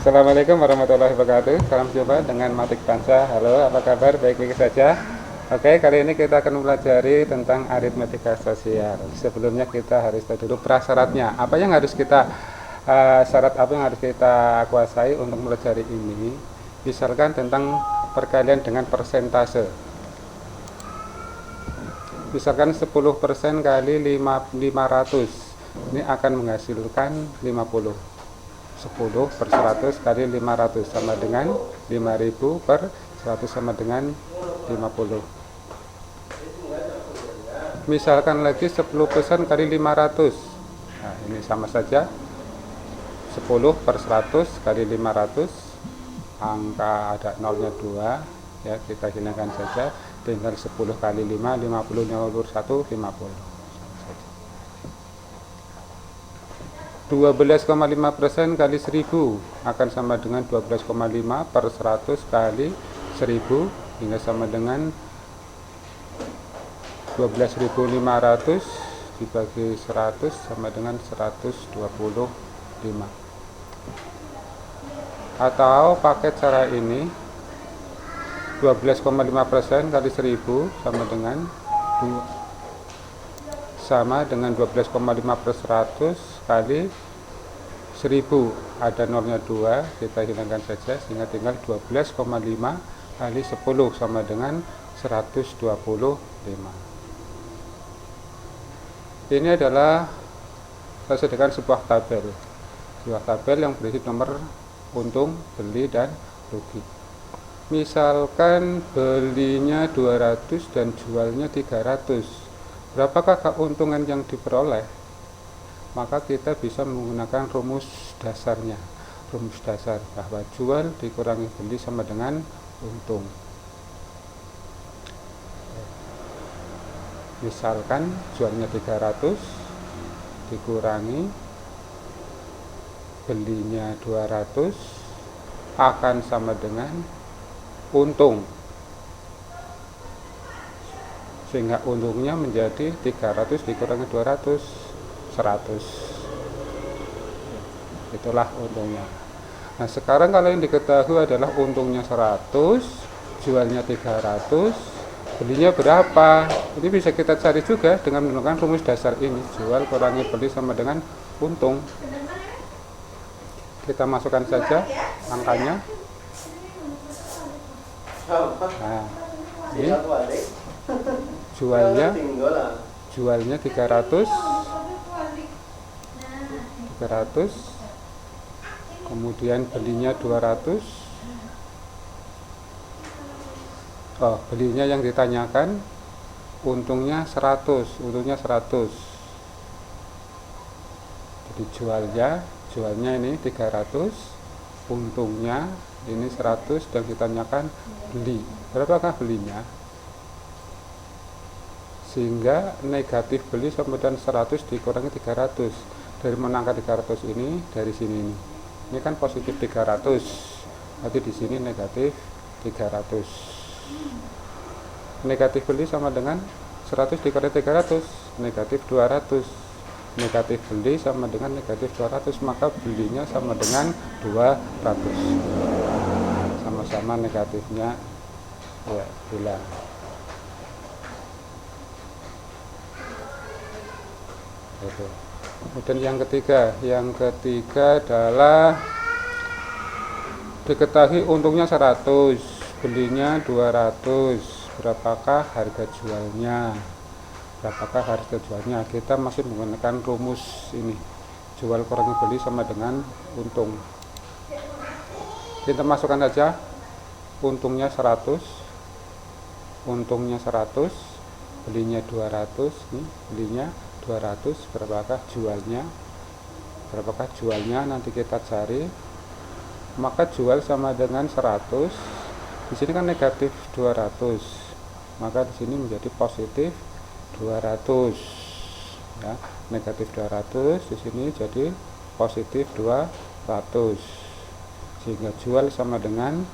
Assalamualaikum warahmatullahi wabarakatuh. Salam jumpa dengan Matik Bangsa. Halo, apa kabar? Baik-baik saja. Oke, kali ini kita akan mempelajari tentang aritmetika sosial. Sebelumnya kita harus tahu dulu prasyaratnya. Apa yang harus kita syarat apa yang harus kita kuasai untuk mempelajari ini? Misalkan tentang perkalian dengan persentase. Misalkan 10% kali 500. Ini akan menghasilkan 50. 10 per 100 kali 500 sama dengan 5000 per 100 sama dengan 50. Misalkan lagi 10% kali 500. Nah, ini sama saja. 10 per 100 kali 500. Angka ada nolnya 2. Ya, kita hilangkan saja. Tinggal 10 kali 5, 50, 51, 50. 12,5% kali 1000 akan sama dengan 12,5 per 100 kali 1000 hingga sama dengan 12.500 dibagi 100 sama dengan 125. Atau pakai cara ini, 12,5% kali 1000 sama dengan 12,5 per 100 kali 1000. Ada nolnya 2, kita hilangkan saja sehingga tinggal 12,5 kali 10 sama dengan 125. Ini adalah saya sediakan sebuah tabel yang berisi nomor untung, beli, dan rugi. Misalkan belinya 200 dan jualnya 300. Berapakah keuntungan yang diperoleh? Maka kita bisa menggunakan rumus dasarnya. Rumus dasar bahwa jual dikurangi beli sama dengan untung. Misalkan jualnya 300 dikurangi belinya 200 akan sama dengan untung. Sehingga untungnya menjadi 300 dikurangi 200, 100. Itulah untungnya. Nah, sekarang kalau yang diketahui adalah untungnya 100, jualnya 300, belinya berapa? Ini bisa kita cari juga dengan menggunakan rumus dasar ini. Jual kurangi beli sama dengan untung. Kita masukkan saja angkanya. Nah, ini jualnya 300, kemudian belinya 200. Belinya yang ditanyakan, untungnya 100. Jadi jualnya ini 300, untungnya ini 100, dan ditanyakan beli. Berapakah belinya? Sehingga negatif beli sama dengan 100 dikurangi 300. Dari mana angka 300 ini? Dari sini ini. Ini kan positif 300. Berarti di sini negatif 300. Negatif beli sama dengan 100 dikurangi 300, negatif 200. Negatif beli sama dengan negatif 200, maka belinya sama dengan 200. Sama-sama negatifnya ya hilang. Itu. Kemudian yang ketiga adalah diketahui untungnya 100, belinya 200. Berapakah harga jualnya? Kita masih menggunakan rumus ini. Jual kurangi beli sama dengan untung. Kita masukkan saja untungnya 100, belinya 200. Nih, belinya 200, berapakah jualnya? Nanti kita cari. Maka jual sama dengan 100. Di sini kan negatif 200, maka di sini menjadi positif 200. Ya, negatif 200 di sini jadi positif 200. Sehingga jual sama dengan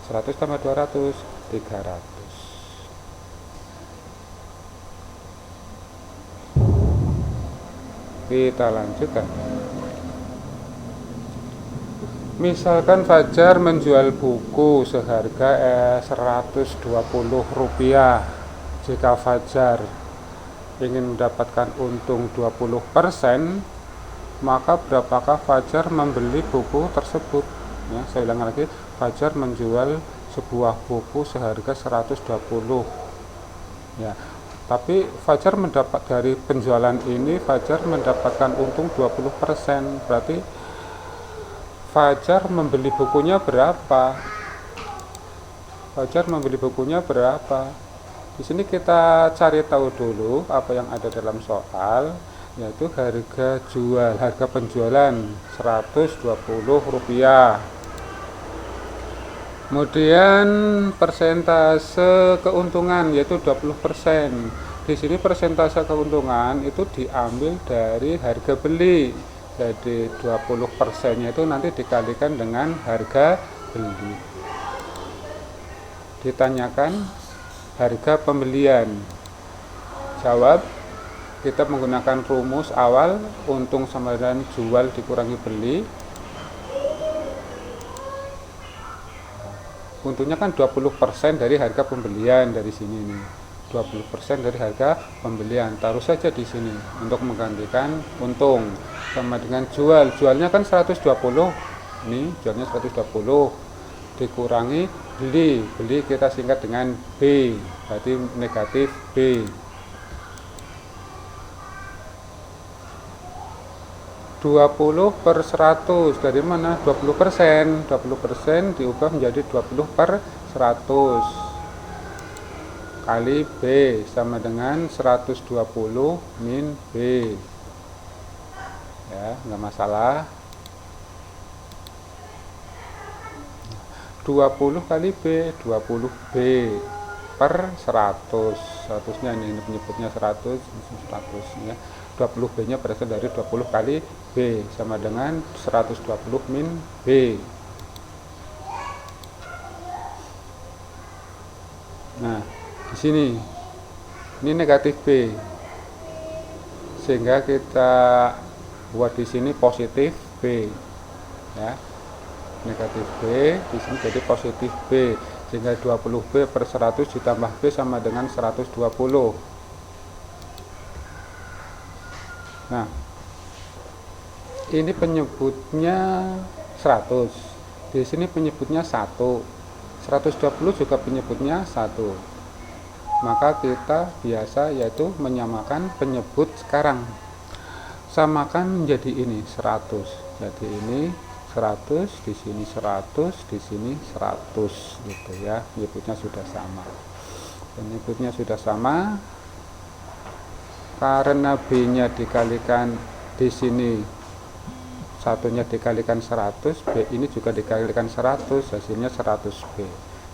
100 tambah 200, 300. Kita lanjutkan. Misalkan Fajar menjual buku seharga Rp120. Jika Fajar ingin mendapatkan untung 20%, maka berapakah Fajar membeli buku tersebut? Ya, saya ulang lagi, Fajar menjual sebuah buku seharga 120. Ya, tapi Fajar mendapat dari penjualan ini, Fajar mendapatkan untung 20%. Berarti Fajar membeli bukunya berapa? Fajar membeli bukunya berapa? Di sini kita cari tahu dulu apa yang ada dalam soal, yaitu harga jual, harga penjualan Rp120. Kemudian persentase keuntungan yaitu 20%. Di sini persentase keuntungan itu diambil dari harga beli. Jadi 20%-nya itu nanti dikalikan dengan harga beli. Ditanyakan harga pembelian. Jawab, kita menggunakan rumus awal, untung sama dengan jual dikurangi beli. Untungnya kan 20% dari harga pembelian dari sini nih. 20% dari harga pembelian. Taruh saja di sini untuk menggantikan untung. Sama dengan jual. Jualnya kan 120. Ini jualnya 120 dikurangi beli. Beli kita singkat dengan B. Berarti negatif B. 20/100 dari mana? 20%. 20% diubah menjadi 20/100 kali B sama dengan 120 min B. Ya, nggak masalah. 20 kali B, 20B per 100. 100-nya ini penyebutnya 100 ya. 20B nya berasal dari 20 kali B sama dengan 120 min B. Nah, di sini ini negatif B, sehingga kita buat di sini positif B, ya, negatif B di sini jadi positif B, sehingga 20B per 100 ditambah B sama dengan 120. Nah, ini penyebutnya 100, di sini penyebutnya 1, 120 juga penyebutnya 1. Maka kita biasa yaitu menyamakan penyebut sekarang, samakan menjadi ini 100. Jadi ini 100, di sini 100, di sini 100 gitu ya. Penyebutnya sudah sama. Penyebutnya sudah sama karena B-nya dikalikan di sini, satunya dikalikan 100, B ini juga dikalikan 100, hasilnya 100B.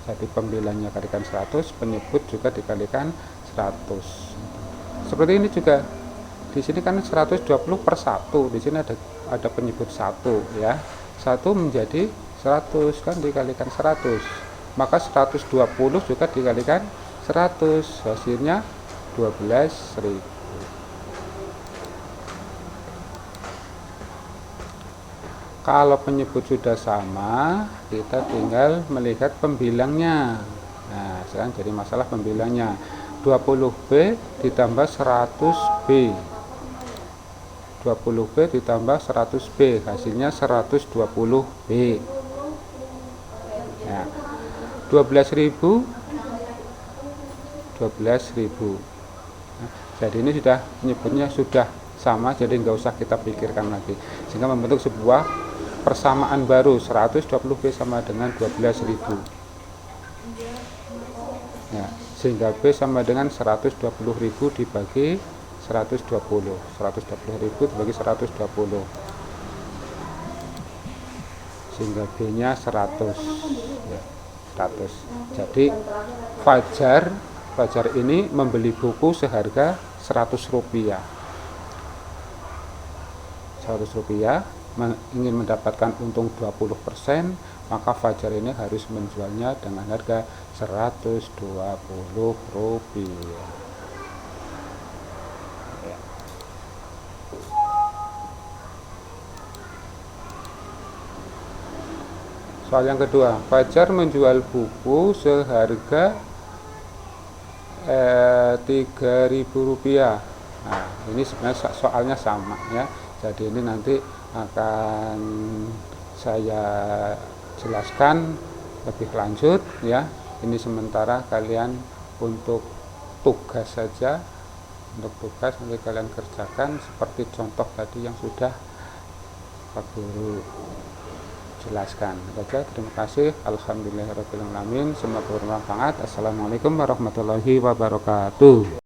Jadi pembeliannya kalikan 100, penyebut juga dikalikan 100. Seperti ini juga. Di sini kan 120/1, di sini ada penyebut 1 ya. 1 menjadi 100 kan dikalikan 100. Maka 120 juga dikalikan 100, hasilnya 12.000. Kalau penyebut sudah sama, kita tinggal melihat pembilangnya. Nah, sekarang jadi masalah pembilangnya. 20B ditambah 100B. 20B ditambah 100B, hasilnya 120B. Nah, 12.000. Nah, jadi ini sudah penyebutnya sudah sama, jadi nggak usah kita pikirkan lagi, sehingga membentuk sebuah persamaan baru. 120B sama dengan 12.000 ya, sehingga B sama dengan 120.000 dibagi 120. 120.000 dibagi 120, sehingga B nya 100 ya, 100. Jadi Fajar ini membeli buku seharga 100 rupiah. 100 rupiah, ingin mendapatkan untung 20%, maka Fajar ini harus menjualnya dengan harga 120 rupiah. Ya. Soal yang kedua, Fajar menjual buku seharga Rp3.000. Nah, ini sebenarnya soalnya sama ya. Jadi ini nanti akan saya jelaskan lebih lanjut ya. Ini sementara kalian untuk tugas saja. Untuk tugas nanti kalian kerjakan seperti contoh tadi yang sudah Pak Guru jelaskan. Baca, terima kasih. Alhamdulillahirabbil alamin. Semoga bermanfaat. Assalamualaikum warahmatullahi wabarakatuh.